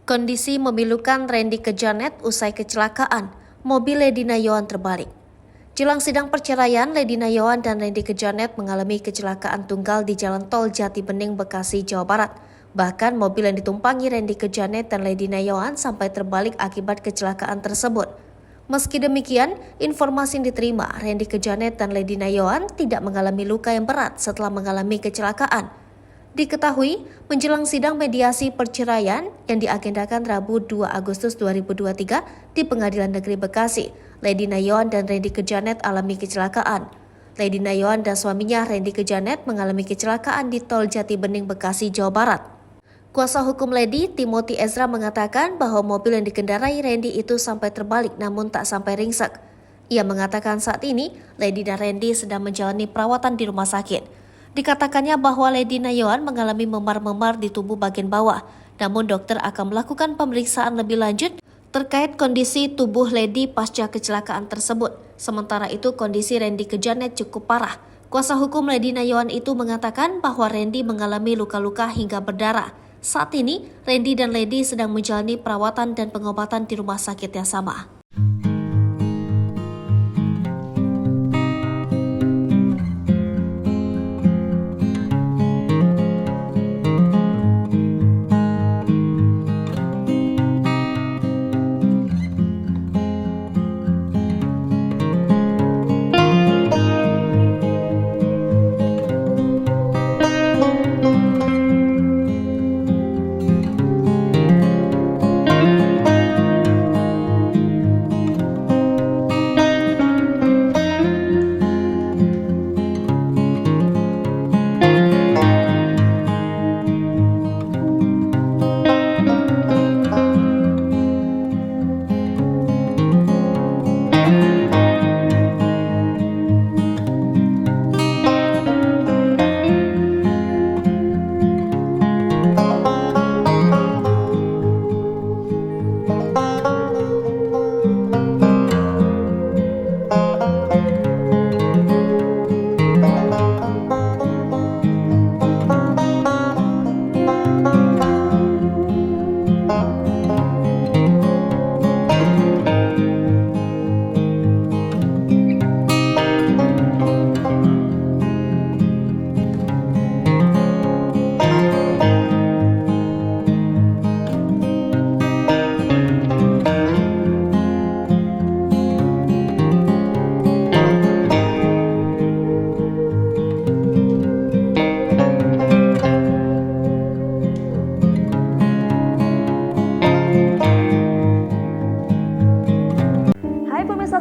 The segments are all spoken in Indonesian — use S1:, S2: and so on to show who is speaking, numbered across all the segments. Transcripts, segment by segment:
S1: Kondisi memilukan Randy Kejanet usai kecelakaan, mobil Lady Nayoan terbalik. Jelang sidang perceraian, Lady Nayoan dan Randy Kejanet mengalami kecelakaan tunggal di Jalan Tol Jati Bening, Bekasi, Jawa Barat. Bahkan mobil yang ditumpangi Randy Kejanet dan Lady Nayoan sampai terbalik akibat kecelakaan tersebut. Meski demikian, informasi yang diterima, Randy Kejanet dan Lady Nayoan tidak mengalami luka yang berat setelah mengalami kecelakaan. Diketahui, menjelang sidang mediasi perceraian yang diagendakan Rabu 2 Agustus 2023 di Pengadilan Negeri Bekasi, Lady Nayoan dan Randy Kejanet alami kecelakaan. Lady Nayoan dan suaminya Randy Kejanet mengalami kecelakaan di Tol Jati Bening, Bekasi, Jawa Barat. Kuasa hukum Lady, Timothy Ezra, mengatakan bahwa mobil yang dikendarai Randy itu sampai terbalik namun tak sampai ringsek. Ia mengatakan saat ini, Lady dan Randy sedang menjalani perawatan di rumah sakit. Dikatakannya bahwa Lady Nayoan mengalami memar-memar di tubuh bagian bawah, namun dokter akan melakukan pemeriksaan lebih lanjut terkait kondisi tubuh Lady pasca kecelakaan tersebut. Sementara itu kondisi Randy Kejanet cukup parah. Kuasa hukum Lady Nayoan itu mengatakan bahwa Randy mengalami luka-luka hingga berdarah. Saat ini, Randy dan Lady sedang menjalani perawatan dan pengobatan di rumah sakit yang sama.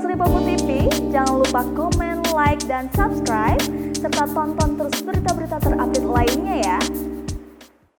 S2: Lipopo TV, jangan lupa komen, like, dan subscribe, serta tonton terus berita-berita terupdate lainnya ya.